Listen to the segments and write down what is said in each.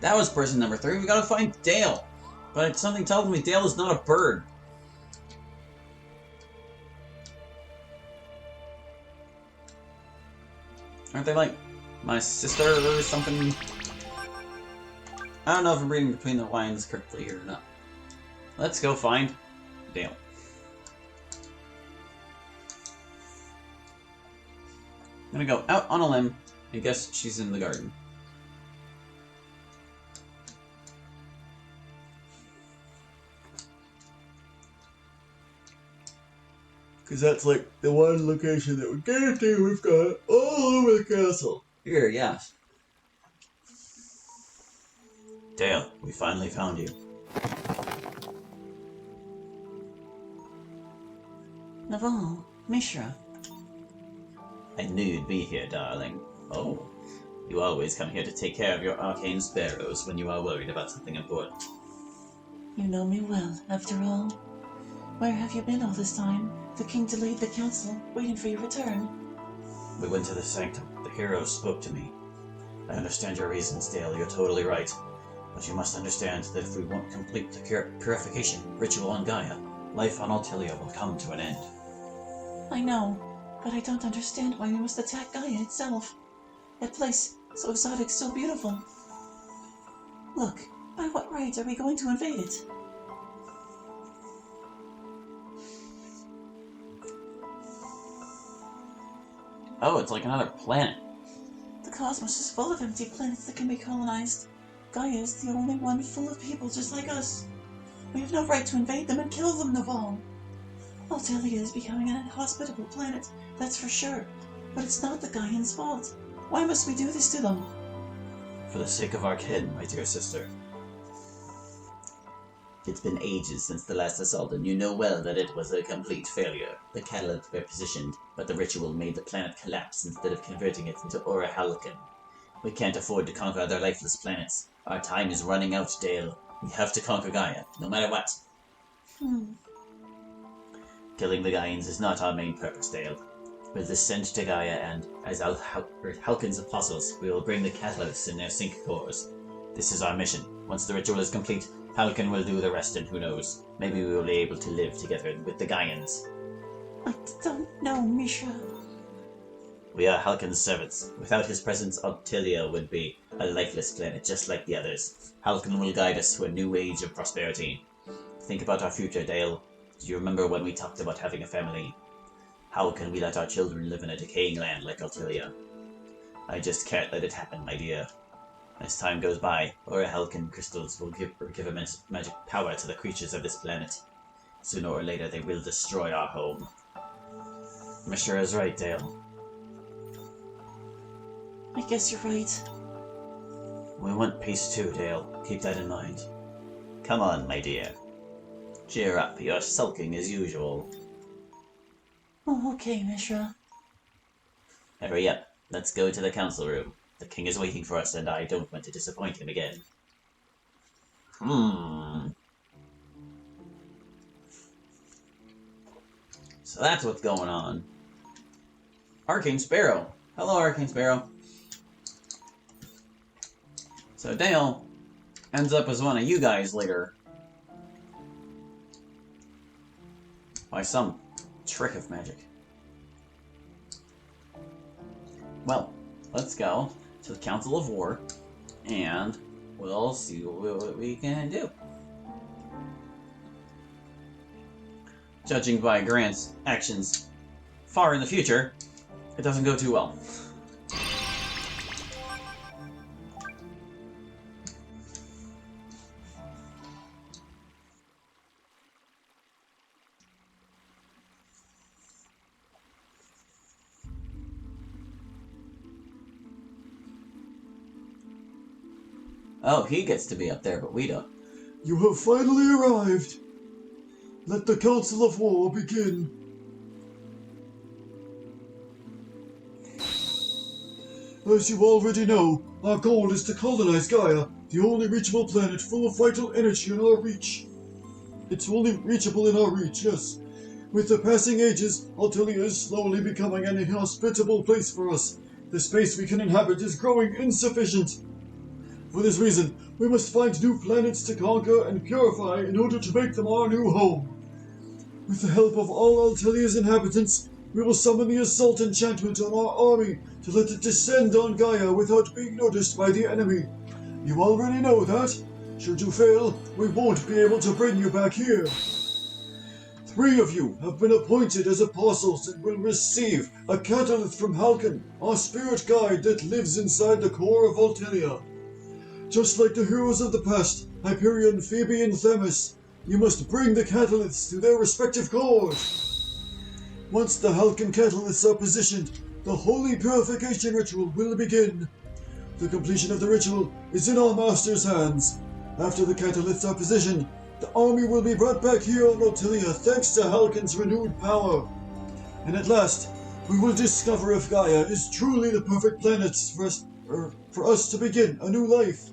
That was person number 3. We gotta find Dale. But something tells me Dale is not a bird. Aren't they like my sister or something? I don't know if I'm reading between the lines correctly here or not. Let's go find Dale. I'm gonna go out on a limb and guess she's in the garden. Because that's like the one location that we guarantee we've got all over the castle. Here, yes. Dale, we finally found you. Naval, Mishra. I knew you'd be here, darling. Oh, you always come here to take care of your arcane sparrows when you are worried about something important. You know me well, after all. Where have you been all this time? The king delayed the council, waiting for your return. We went to the sanctum. The heroes spoke to me. I understand your reasons, Dale. You're totally right. But you must understand that if we won't complete the purification ritual on Gaia, life on Altilia will come to an end. I know, but I don't understand why we must attack Gaia itself. That place, so exotic, so beautiful. Look, by what right are we going to invade it? Oh, it's like another planet. The cosmos is full of empty planets that can be colonized. Gaia is the only one full of people just like us. We have no right to invade them and kill them, Naval. Altilia is becoming an inhospitable planet, that's for sure. But it's not the Gaians' fault. Why must we do this to them? For the sake of our kin, my dear sister. It's been ages since the last assault, and you know well that it was a complete failure. The catalysts were positioned, but the ritual made the planet collapse instead of converting it into Aura Halcyon. We can't afford to conquer other lifeless planets. Our time is running out, Dale. We have to conquer Gaia, no matter what. Killing the Gaians is not our main purpose, Dale. We'll descend to Gaia and, as Halcyn's apostles, we will bring the catalysts in their sync cores. This is our mission. Once the ritual is complete, Halcyon will do the rest, and who knows, maybe we will be able to live together with the Gaians. I don't know, Mishra. We are Halcyn's servants. Without his presence, Altilia would be a lifeless planet just like the others. Halcyon will guide us to a new age of prosperity. Think about our future, Dale. Do you remember when we talked about having a family? How can we let our children live in a decaying land like Altilia? I just can't let it happen, my dear. As time goes by, Aura Halcyon crystals will give immense magic power to the creatures of this planet. Sooner or later, they will destroy our home. Mishra is right, Dale. I guess you're right. We want peace too, Dale. Keep that in mind. Come on, my dear. Cheer up, you're sulking as usual. Oh, okay, Mishra. Hurry up. Let's go to the council room. The king is waiting for us, and I don't want to disappoint him again. So that's what's going on. Arcane Sparrow. Hello, Arcane Sparrow. So Dale ends up as one of you guys later. By some trick of magic. Well, let's go to the Council of War, and we'll see what we can do. Judging by Grant's actions far in the future, it doesn't go too well. Oh, he gets to be up there, but we don't. You have finally arrived. Let the Council of War begin. As you already know, our goal is to colonize Gaia, the only reachable planet full of vital energy in our reach. It's only reachable in our reach, yes. With the passing ages, Altilia is slowly becoming an inhospitable place for us. The space we can inhabit is growing insufficient. For this reason, we must find new planets to conquer and purify in order to make them our new home. With the help of all Altelia's inhabitants, we will summon the assault enchantment on our army to let it descend on Gaia without being noticed by the enemy. You already know that. Should you fail, we won't be able to bring you back here. 3 of you have been appointed as apostles and will receive a catalyst from Halcyon, our spirit guide that lives inside the core of Altelia. Just like the heroes of the past, Hyperion, Phoebe, and Themis, you must bring the catalysts to their respective cores. Once the Halcyon catalysts are positioned, the holy purification ritual will begin. The completion of the ritual is in our master's hands. After the catalysts are positioned, the army will be brought back here on Altelia thanks to Halcyon's renewed power. And at last, we will discover if Gaia is truly the perfect planet for us to begin a new life.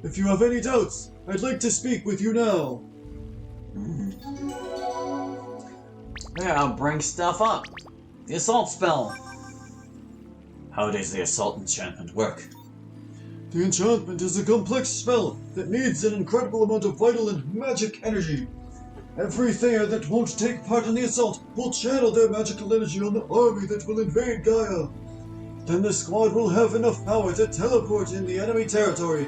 If you have any doubts, I'd like to speak with you now. Yeah, I'll bring stuff up. The assault spell. How does the assault enchantment work? The enchantment is a complex spell that needs an incredible amount of vital and magic energy. Every Theia that won't take part in the assault will channel their magical energy on the army that will invade Gaia. Then the squad will have enough power to teleport in the enemy territory,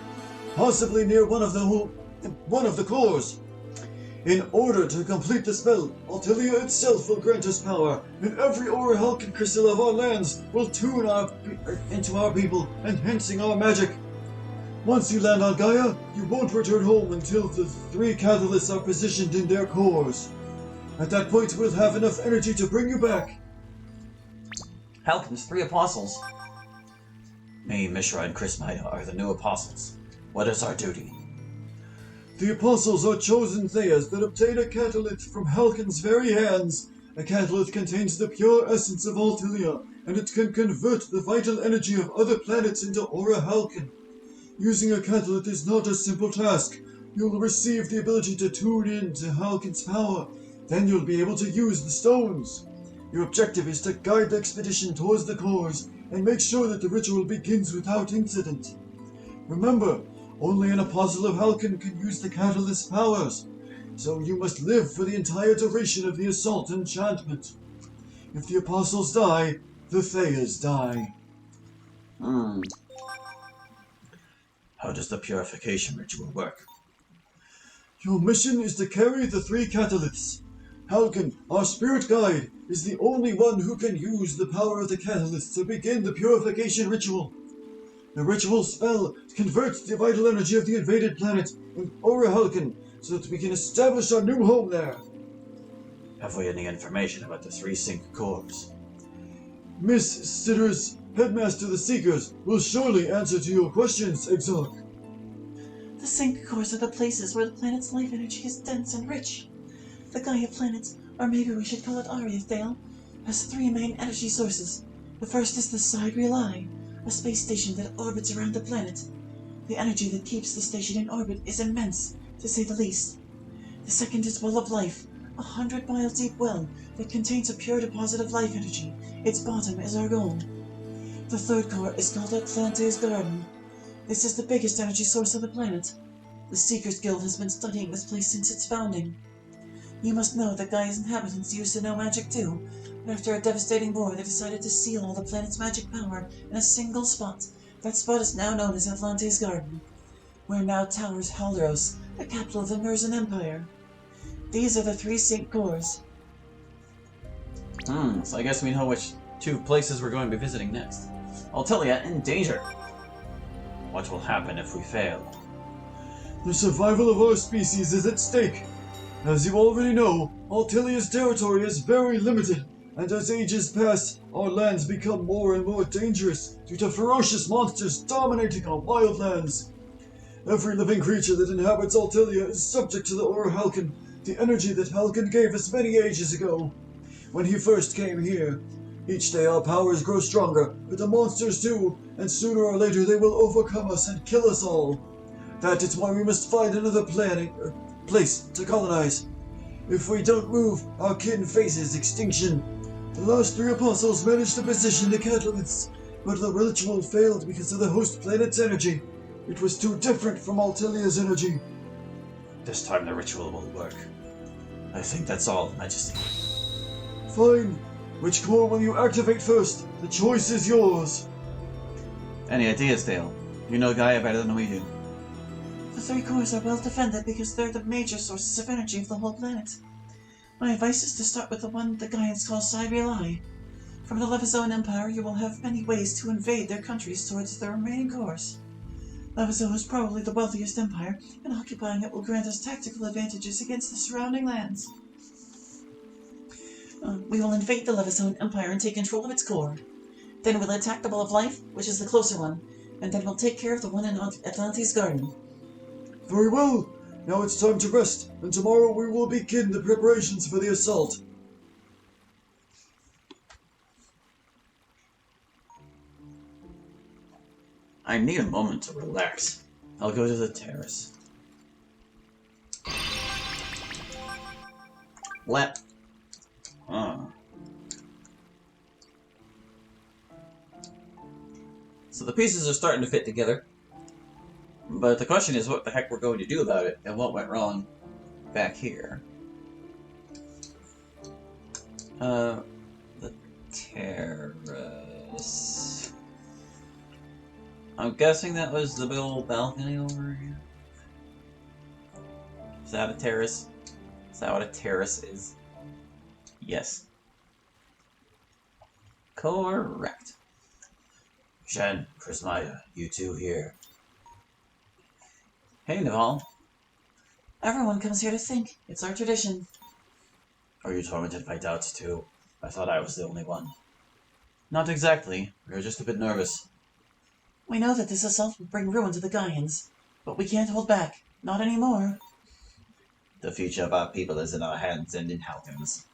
possibly near one of the cores. In order to complete the spell, Altelia itself will grant us power, and every Halcyon crystal of our lands will tune into our people, enhancing our magic. Once you land on Gaia, you won't return home until the 3 catalysts are positioned in their cores. At that point, we'll have enough energy to bring you back. Halcyon's 3 apostles. Me, Mishra, and Chrismida are the new apostles. What is our duty? The apostles are chosen Theias that obtain a catalyst from Halcyon's very hands. A catalyst contains the pure essence of Altelia, and it can convert the vital energy of other planets into Aura Halcyon. Using a catalyst is not a simple task. You'll receive the ability to tune in to Halcyon's power. Then you'll be able to use the stones. Your objective is to guide the expedition towards the cores and make sure that the ritual begins without incident. Remember, only an apostle of Halcyon can use the catalyst's powers, so you must live for the entire duration of the assault enchantment. If the apostles die, the Theias die. How does the purification ritual work? Your mission is to carry the 3 catalysts. Halcyon, our spirit guide, is the only one who can use the power of the catalyst to begin the purification ritual. The ritual spell converts the vital energy of the invaded planet in Aura Halcyon so that we can establish our new home there. Have we any information about the 3 sync cores? Miss Sitters, Headmaster of the Seekers, will surely answer to your questions, Exarch. The sync cores are the places where the planet's life energy is dense and rich. The Gaia planet, or maybe we should call it Ariathdale, has 3 main energy sources. The first is the Sidereal Eye, a space station that orbits around the planet. The energy that keeps the station in orbit is immense, to say the least. The second is Well of Life, a 100-mile deep well that contains a pure deposit of life energy. Its bottom is our goal. The third core is called Atlantea's Garden. This is the biggest energy source on the planet. The Seekers Guild has been studying this place since its founding. You must know that Gaia's inhabitants used to know magic too, but after a devastating war they decided to seal all the planet's magic power in a single spot. That spot is now known as Atlantea's Garden, where now towers Halros, the capital of the Merzen Empire. These are the 3 sync cores. So I guess we know which 2 places we're going to be visiting next. Altelia in danger. What will happen if we fail? The survival of our species is at stake. As you already know, Altelia's territory is very limited, and as ages pass, our lands become more and more dangerous due to ferocious monsters dominating our wildlands. Every living creature that inhabits Altelia is subject to the Aura Halcyon, the energy that Halcyon gave us many ages ago, when he first came here. Each day our powers grow stronger, but the monsters do, and sooner or later they will overcome us and kill us all. That is why we must find another place to colonize. If we don't move, our kin faces extinction. The last 3 apostles managed to position the catalysts, but the ritual failed because of the host planet's energy. It was too different from Altilia's energy. This time the ritual will work. I think that's all, Majesty. Fine. Which core will you activate first? The choice is yours. Any ideas, Dale? You know Gaia better than we do. The 3 cores are well defended because they're the major sources of energy of the whole planet. My advice is to start with the one the Gaians call Cybele. From the Levizone Empire, you will have many ways to invade their countries towards their remaining cores. Levizone is probably the wealthiest empire, and occupying it will grant us tactical advantages against the surrounding lands. We will invade the Levizone Empire and take control of its core. Then we'll attack the Ball of Life, which is the closer one, and then we'll take care of the one in Atlante's Garden. Very well. Now it's time to rest, and tomorrow we will begin the preparations for the assault. I need a moment to relax. I'll go to the terrace. Lap. So the pieces are starting to fit together. But the question is what the heck we're going to do about it, and what went wrong back here. The terrace. I'm guessing that was the big old balcony over here. Is that a terrace? Is that what a terrace is? Yes. Correct. Shen, Prismaya, you two here. Hey, Naval. Everyone comes here to think. It's our tradition. Are you tormented by doubts too? I thought I was the only one. Not exactly. We were just a bit nervous. We know that this assault will bring ruin to the Gaians, but we can't hold back. Not anymore. The future of our people is in our hands and in Halkin's.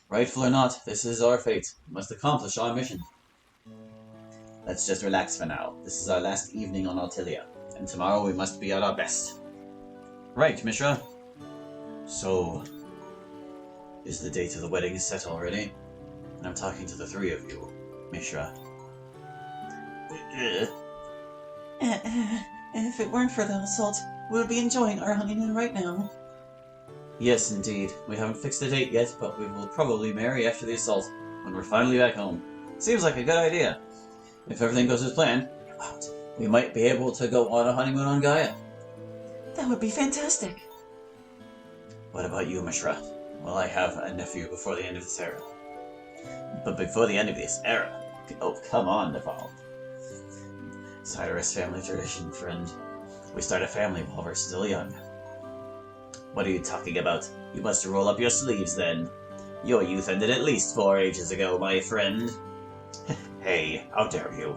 Rightful or not, this is our fate. We must accomplish our mission. Let's just relax for now. This is our last evening on Altilia, and tomorrow we must be at our best. Right, Mishra. So, is the date of the wedding set already? And I'm talking to the 3 of you, Mishra. If it weren't for the assault, we would be enjoying our honeymoon right now. Yes, indeed. We haven't fixed a date yet, but we will probably marry after the assault, when we're finally back home. Seems like a good idea. If everything goes as planned, we might be able to go on a honeymoon on Gaia. That would be fantastic. What about you, Mishra? Will I have a nephew before the end of this era? But before the end of this era? Oh, come on, Naval. Cyrus family tradition, friend. We start a family while we're still young. What are you talking about? You must roll up your sleeves, then. Your youth ended at least 4 ages ago, my friend. Hey, how dare you?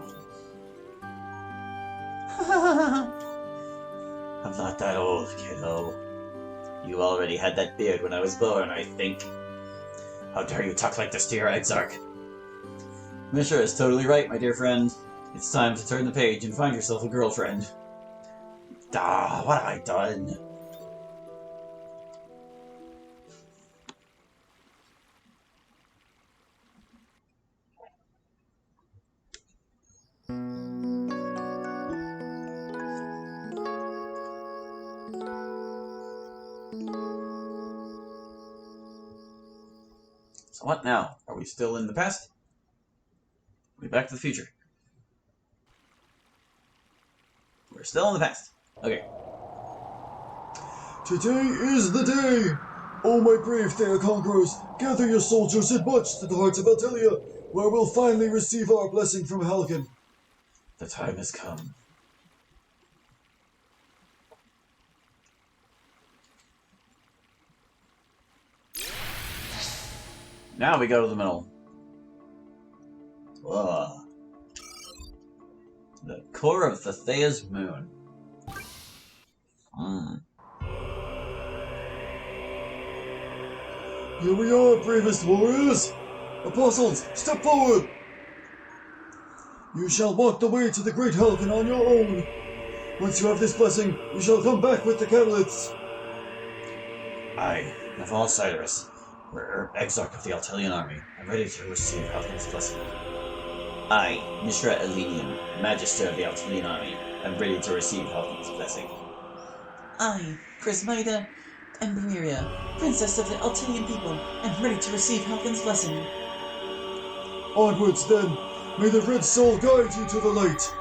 I'm not that old, kiddo. You already had that beard when I was born, I think. How dare you talk like this to your exarch? Mishra is totally right, my dear friend. It's time to turn the page and find yourself a girlfriend. What have I done? So what now? Are we still in the past? Are we back to the future? We're still in the past. Okay. Today is the day! Oh, my brave Theia conquerors, gather your soldiers and march to the heart of Altilia, where we'll finally receive our blessing from Halkin. The time has come. Now we go to the middle. Ugh. The core of the Theia's moon. Here we are, bravest warriors! Apostles, step forward! You shall walk the way to the great Halkin on your own. Once you have this blessing, you shall come back with the catalysts. I, Naval Cyrus, exarch of the Altilian army, am ready to receive Halkin's blessing. I, Mishra Elenium, Magister of the Altilian army, am ready to receive Halkin's blessing. I, Prismida Emberiria, Princess of the Altilian people, am ready to receive Halkin's blessing. Onwards then, may the red soul guide you to the light.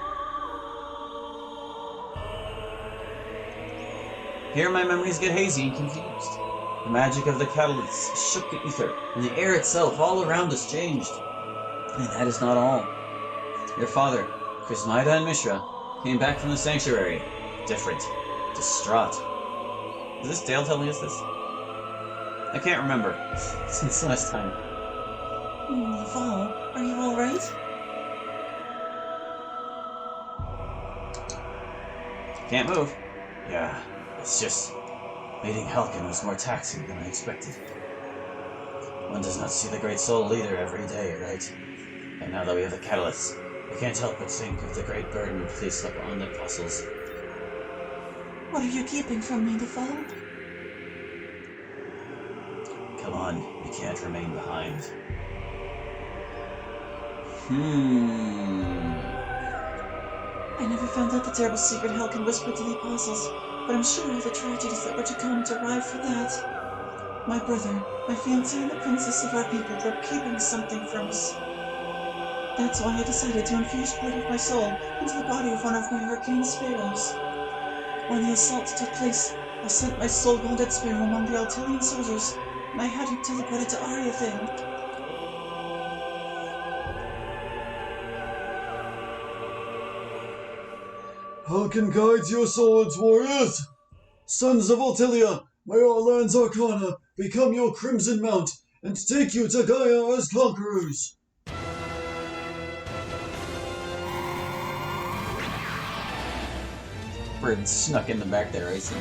Here my memories get hazy and confused. The magic of the catalyst shook the ether, and the air itself all around us changed. And that is not all. Your father, Krismida and Mishra, came back from the sanctuary, different, distraught. Is this Dale telling us this? I can't remember. Since last time. Val, are you alright? Can't move. Yeah, it's just... leading Halkin was more taxing than I expected. One does not see the Great Soul Leader every day, right? And now that we have the catalyst, I can't help but think of the great burden placed upon the apostles. What are you keeping from me, Val? Come on, you can't remain behind. I never found out the terrible secret Halkin whispered to the apostles, but I'm sure the tragedies that were to come to arrive for that. My brother, my fiancé, and the princess of our people were keeping something from us. That's why I decided to infuse part of my soul into the body of one of my arcane sparrows. When the assault took place, I sent my soul-bonded sparrow among the Altilian soldiers, and I had him teleported to Ariathale. Halkin guides your swords, warriors! Sons of Altilia, may our land's arcana become your crimson mount and take you to Gaia as conquerors! Bird snuck in the back there, I see.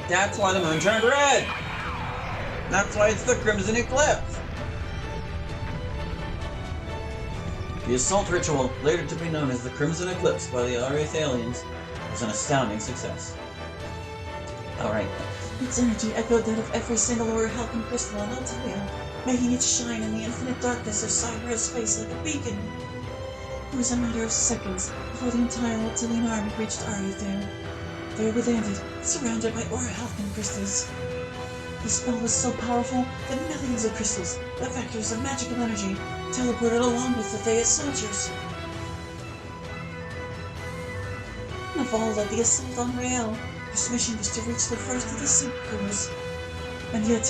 That's why the moon turned red! That's why it's the Crimson Eclipse! The assault ritual, later to be known as the Crimson Eclipse by the Ariathalians, was an astounding success. Alright. Its energy echoed that of every single Aura Halkin crystal on Altilia, making it shine in the infinite darkness of cyber space like a beacon. It was a matter of seconds before the entire Altilian army reached Ariathale. There we landed, surrounded by Aura Halkin crystals. The spell was so powerful that millions of crystals, the vectors of magical energy, teleported along with the Theia soldiers. Naval led the assault on Rael. His mission was to reach the first of the Sync crews. And yet,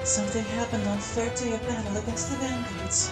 something happened on the third day of battle against the Vanguards.